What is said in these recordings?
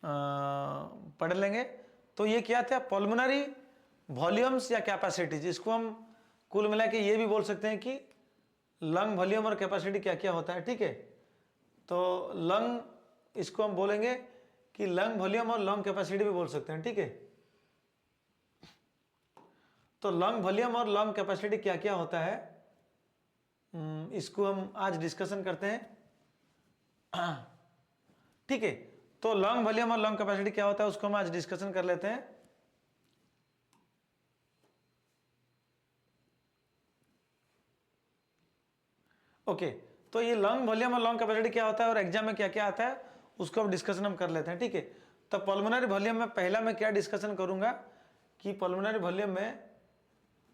पढ़ लेंगे। तो ये क्या था, पल्मोनरी वॉल्यूम्स या कैपेसिटीज, इसको हम कुल मिला के ये भी बोल सकते हैं कि लंग वॉल्यूम और कैपेसिटी क्या क्या होता है। ठीक है, तो लंग, इसको हम बोलेंगे कि लंग वॉल्यूम और लंग कैपेसिटी भी बोल सकते हैं। ठीक है, तो लंग वॉल्यूम और लंग कैपेसिटी क्या क्या होता है, इसको हम आज डिस्कशन करते हैं। ठीक है, तो लंग वॉल्यूम और लंग कैपेसिटी क्या होता है उसको हम आज डिस्कशन कर लेते हैं। ओके, तो ये लंग वॉल्यूम और लंग कैपेसिटी क्या होता है और एग्जाम में क्या क्या आता है उसको अब डिस्कशन हम कर लेते हैं। ठीक है, तो पल्मोनरी वॉल्यूम में पहला मैं क्या डिस्कशन करूंगा कि पल्मोनरी वॉल्यूम में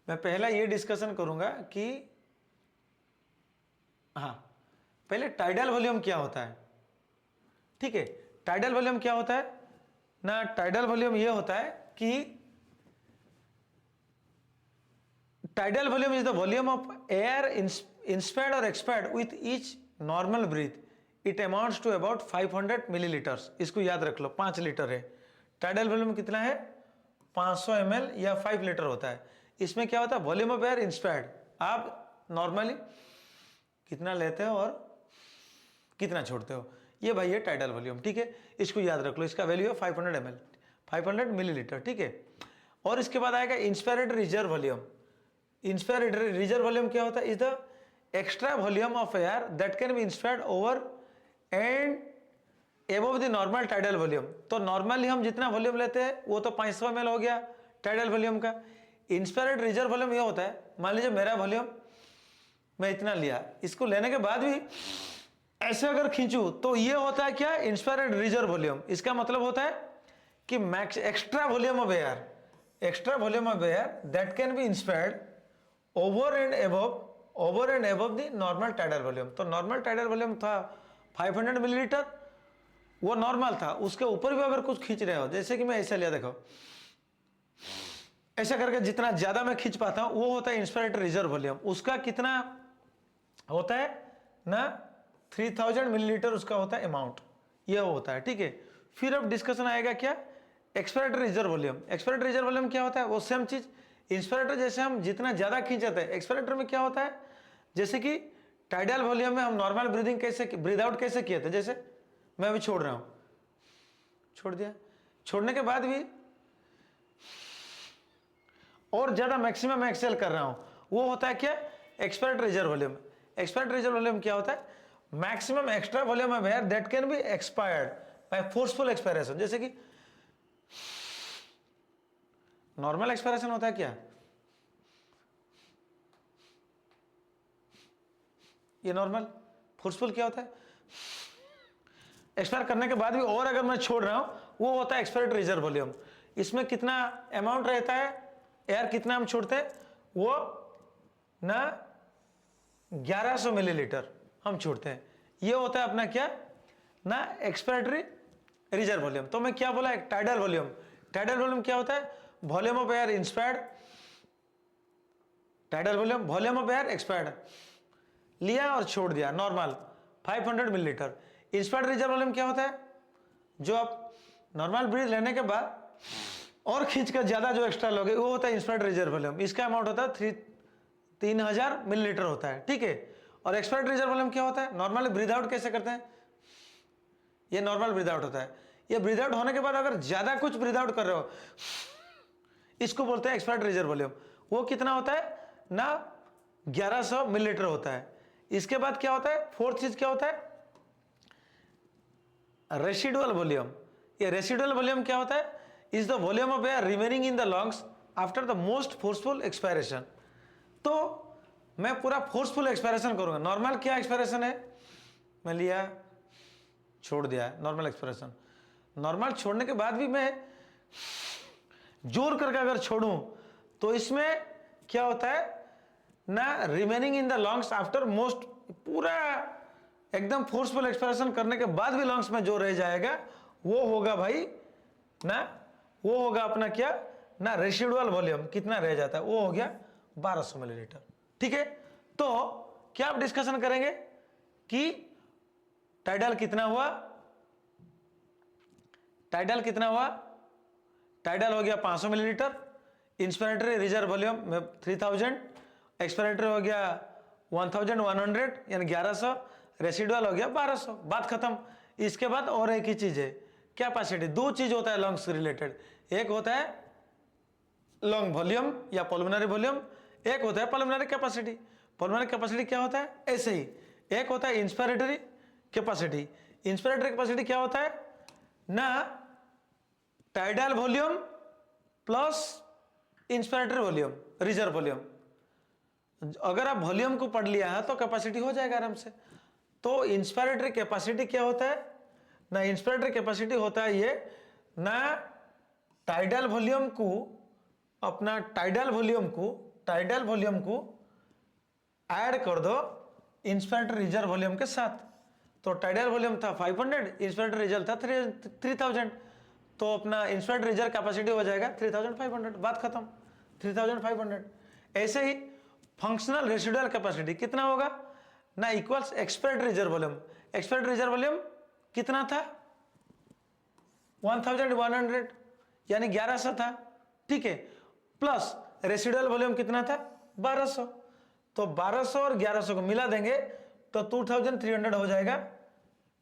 मैं पहला ये डिस्कशन करूंगा कि हाँ, पहले टाइडल वॉल्यूम क्या होता है। ठीक है, टाइडल वॉल्यूम क्या होता है ना, टाइडल वॉल्यूम ये होता है कि tidal volume is the volume of air inspired or expired with each normal breath. It amounts to about 500 milliliters. इसको याद रख लो, 5 लीटर है। tidal volume कितना है, 500 ml या 5 लीटर होता है। इसमें क्या होता है, वॉल्यूम ऑफ एयर इंस्पायर्ड, आप नॉर्मली कितना लेते हो और कितना छोड़ते हो, ये भाई है टाइडल वॉल्यूम। ठीक है, इसको याद रख लो, इसका वैल्यू है 500 ml, 500 मिलीलीटर। ठीक है, और इसके बाद आएगा inspired reserve volume. Inspired reserve volume क्या होता है, is the extra volume of air that can B inspired over and above the normal tidal volume. तो नॉर्मली हम जितना वॉल्यूम लेते हैं वो तो 500 ml हो गया टाइडल वॉल्यूम का। इंस्पायर्ड रिजर्व वॉल्यूम ये होता है, मान लीजिए मेरा वॉल्यूम मैं इतना लिया, इसको लेने के बाद भी ऐसे अगर खींचूं तो ये होता है क्या, इंस्पायर्ड रिजर्व वॉल्यूम। इसका मतलब होता है कि max extra volume of air, extra volume of air that can B inspired over and above the normal tidal volume. तो नॉर्मल टाइडल वॉल्यूम था 500 मिलीलीटर, वो नॉर्मल था, उसके ऊपर भी अगर कुछ खींच रहे हो, जैसे कि मैं ऐसा लिया, देखो ऐसा करके जितना ज्यादा मैं खींच पाता हूं वो होता है इंस्पायर्ड रिजर्व वॉल्यूम। उसका कितना होता है ना, 3000 मिलीलीटर उसका होता है अमाउंट, ये होता है। ठीक है, फिर अब डिस्कशन आएगा क्या, expired reserve volume. Expired reserve volume क्या होता है, वो सेम चीज, इंस्पायरेटर जैसे हम जितना ज्यादा खींचते हैं, एक्सपायरेटर में क्या होता है, जैसे कि टाइडल वॉल्यूम में हम नॉर्मल ब्रीदिंग कैसे, ब्रीद आउट कैसे किए थे, जैसे मैं अभी छोड़ रहा हूं, छोड़ दिया, छोड़ने के बाद भी और ज्यादा मैक्सिमम एक्सेल कर रहा हूं, वो होता है क्या, expired reserve volume. Expired reserve volume क्या होता है, maximum extra volume of air that can be expired by forceful expiration. जैसे कि नॉर्मल एक्सपायरेशन होता है क्या, ये नॉर्मल, फोर्सफुल क्या होता है, एक्सपायर करने के बाद भी और अगर मैं छोड़ रहा हूं वो होता है एक्सपायर्ड रिजर्व वॉल्यूम। इसमें कितना अमाउंट रहता है, एयर कितना हम छोड़ते हैं, वो ना 1100 मिलीलीटर हम छोड़ते हैं, ये होता है अपना क्या ना, एक्सपायरेटरी रिजर्व वॉल्यूम। तो मैं क्या बोला, एक टाइडल वॉल्यूम। टाइडल वॉल्यूम क्या होता है, volume of air inspired, tidal volume volume of air expired, लिया और छोड़ दिया normal 500 millilitre. Inspired reserve volume क्या होता है, जो आप नॉर्मल ब्रीथ लेने के बाद और खींचकर ज्यादा जो एक्स्ट्रा लोगे वो होता है इंस्पायर्ड रिजर्व वॉल्यूम। इसका अमाउंट होता है 3000 मिलीलीटर होता है। ठीक है, और एक्सपायर्ड रिजर्व वॉल्यूम क्या होता है, नॉर्मली ब्रीथ आउट कैसे करते हैं, ये नॉर्मल ब्रीथ आउट होता है। ये ब्रीथ आउट होने के बाद अगर ज्यादा कुछ ब्रीथ आउट कर रहे हो, इसको बोलते हैं एक्सपायर्ड रिजर्व वॉल्यूम। वो कितना होता है ना, 1100 मिलीलीटर होता है। इसके बाद क्या होता है, फोर्थ चीज क्या होता है, रेसिडुअल वॉल्यूम। ये रेसिडुअल वॉल्यूम क्या होता है, is the volume of air remaining in the lungs after the most forceful expiration. तो मैं पूरा फोर्सफुल एक्सपायरेशन करूंगा। नॉर्मल क्या एक्सपायरेशन है, मैं लिया छोड़ दिया, नॉर्मल एक्सपायरेशन। नॉर्मल छोड़ने के बाद भी मैं जोर करके अगर छोड़ूं तो इसमें क्या होता है ना, remaining in the lungs after most, पूरा एकदम फोर्सफुल एक्सपायरेशन करने के बाद भी लंग्स में जो रह जाएगा वो होगा भाई ना, वो होगा अपना क्या ना, रेसिडुअल वॉल्यूम। कितना रह जाता है, वो हो गया 1200 मिलीलीटर। ठीक है, तो क्या आप डिस्कशन करेंगे कि टाइडल कितना हुआ, टाइडल कितना हुआ, टाइडल हो गया 500 मिलीलीटर, इंस्पिरेटरी रिजर्व वॉल्यूम में 3000, एक्सपिरेटरी हो गया 1100 यानी 1100, रेसिडुअल हो गया 1200, बात खत्म। इसके बाद और एक ही चीज है, कैपेसिटी। दो चीज होता है लंग्स से रिलेटेड, एक होता है लंग वॉल्यूम या पल्मोनरी वॉल्यूम, एक होता है पल्मोनरी कैपेसिटी। पल्मोनरी कैपेसिटी क्या होता है, ऐसे ही एक होता है इंस्पिरेटरी कैपेसिटी। इंस्पिरेटरी कैपेसिटी क्या होता है ना, tidal volume plus inspiratory volume reserve volume. अगर आप वॉल्यूम को पढ़ लिया है तो कैपेसिटी हो जाएगा आराम से। तो इंस्पिरेटरी कैपेसिटी क्या होता है ना, इंस्पिरेटरी कैपेसिटी होता है ये ना, टाइडल वॉल्यूम को अपना टाइडल वॉल्यूम को ऐड कर दो इंस्पिरेटरी रिजर्व वॉल्यूम के साथ। तो टाइडल वॉल्यूम था 500, इंस्पिरेटरी रिजर्व था 3000, तो अपना इंस्पिरेटरी रिजर्व कैपेसिटी हो जाएगा 3500, बात खत्म, 3500। ऐसे ही फंक्शनल रेसिडुअल कैपेसिटी कितना होगा ना, equals expiratory reserve volume. Expiratory reserve volume कितना था 1100 यानी 1100 था, ठीक है, प्लस रेसिडुअल वॉल्यूम कितना था 1200। तो 1200 और 1100 को मिला देंगे तो 2300 हो जाएगा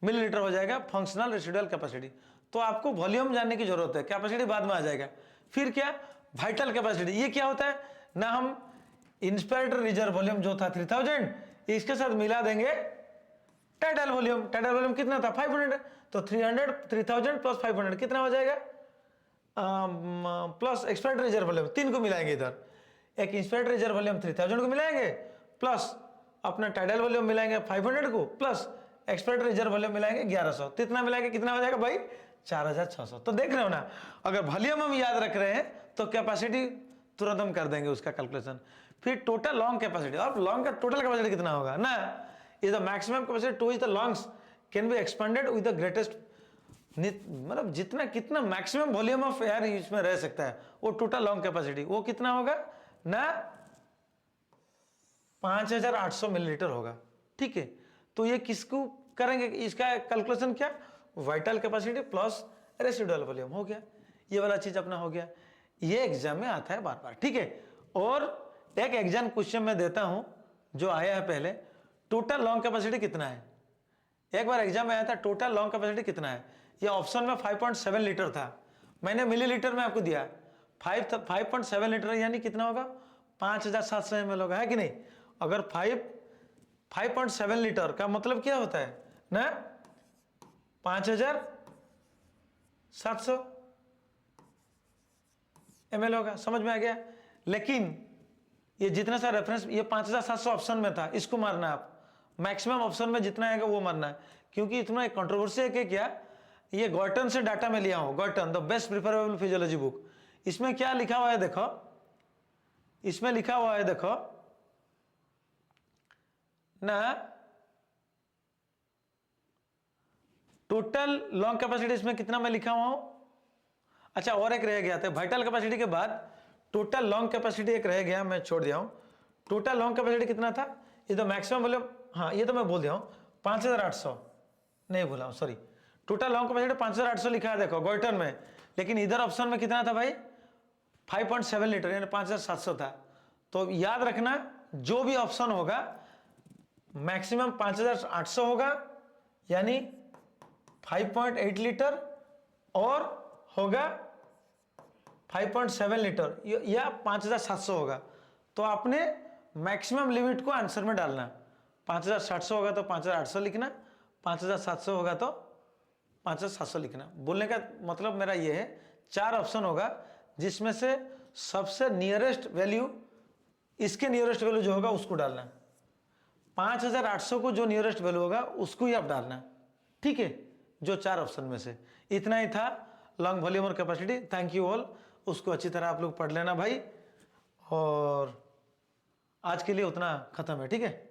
मिलीलीटर हो जाएगा फंक्शनल रेसिडुअल कैपेसिटी। तो आपको वॉल्यूम जानने की जरूरत है, कैपेसिटी बाद में आ जाएगा। फिर क्या, वाइटल कैपेसिटी। ये क्या होता है ना, हम इंस्पिरेटरी रिजर्व वॉल्यूम जो था 3000 इसके साथ मिला देंगे टाइडल वॉल्यूम। टाइडल वॉल्यूम कितना था 500, तो 3000 प्लस 500 कितना हो जाएगा, प्लस एक्सपिरेटरी रिजर्व वॉल्यूम, तीन को मिलाएंगे इधर, एक इंस्पिरेटरी रिजर्व वॉल्यूम 3000 को मिलाएंगे, प्लस अपना टाइडल वॉल्यूम मिलाएंगे 500 को, प्लस एक्सपिरेटरी रिजर्व वॉल्यूम मिलाएंगे 1100, कितना मिलाएंगे, कितना हो जाएगा भाई 4600। तो देख रहे हो ना, अगर वॉल्यूम हम याद रख रहे हैं तो कैपेसिटी तुरंत हम कर देंगे उसका कैलकुलेशन। फिर टोटल लॉन्ग कैपेसिटी, और लॉन्ग का टोटल कैपेसिटी कितना होगा ना, is the maximum capacity two is the longs can be expanded with the greatest, मतलब जितना कितना मैक्सिमम वॉल्यूम ऑफ एयर इसमें रह सकता है वो टोटल लॉन्ग कैपेसिटी, वो कितना होगा ना 5800 मिलीलीटर होगा, ठीक है। तो ये किसको करेंगे, इसका कैलकुलेशन क्या, vital capacity plus residual volume हो गया, ये वाला चीज अपना हो गया। ये एग्जाम में आता है बार बार, ठीक है। और एक एग्जाम क्वेश्चन में देता हूं जो आया है पहले, टोटल लॉन्ग कैपेसिटी कितना है, एक बार एग्जाम में आया था टोटल लॉन्ग कैपेसिटी कितना है, ये ऑप्शन में 5.7 लीटर था, मैंने मिलीलीटर में आपको दिया 5.7 लीटर यानी कितना होगा 5700 ml होगा, है कि नहीं। अगर 5.7 लीटर का मतलब क्या होता है ना 5700 ml होगा, समझ में आ गया। लेकिन ये जितना सा रेफरेंस, ये 5700 ऑप्शन में था, इसको मारना है आप, मैक्सिमम ऑप्शन में जितना आएगा वो मारना है, क्योंकि इतना एक कंट्रोवर्सी है कि क्या, ये गॉर्टन से डाटा में लिया हूं, Garton the best preferable physiology book. इसमें क्या लिखा हुआ है देखो, इसमें लिखा हुआ है देखो ना, टोटल लॉन्ग कैपेसिटी इसमें कितना मैं लिखा हुआ हूं। अच्छा, और एक रह गया था, वाइटल कैपेसिटी के बाद टोटल लॉन्ग कैपेसिटी एक रह गया, मैं छोड़ दिया हूं। टोटल लॉन्ग कैपेसिटी कितना था, ये तो मैक्सिमम वॉल्यूम, हाँ ये तो मैं बोल दिया हूं 5800, नहीं बोला हूं सॉरी, टोटल लॉन्ग कैपेसिटी 5800 लिखा है देखो गॉर्टन में, लेकिन इधर ऑप्शन में कितना था भाई 5.7 लीटर यानी 5700 था। तो याद रखना जो भी ऑप्शन होगा मैक्सिमम 5800 होगा यानी 5.8 लीटर और होगा 5.7 लीटर या 5700 होगा। तो आपने मैक्सिमम लिमिट को आंसर में डालना, 5700 होगा तो 5800 लिखना, 5700 होगा तो 5700 लिखना। बोलने का मतलब मेरा ये है 4 ऑप्शन होगा जिसमें से सबसे नियरेस्ट वैल्यू, इसके नियरेस्ट वैल्यू जो होगा उसको डालना, 5800 को जो नियरेस्ट वैल्यू होगा उसको ही आप डालना, ठीक है, जो 4 ऑप्शन में से। इतना ही था लॉन्ग वॉल्यूम और कैपेसिटी। थैंक यू ऑल, उसको अच्छी तरह आप लोग पढ़ लेना भाई, और आज के लिए उतना खत्म है, ठीक है।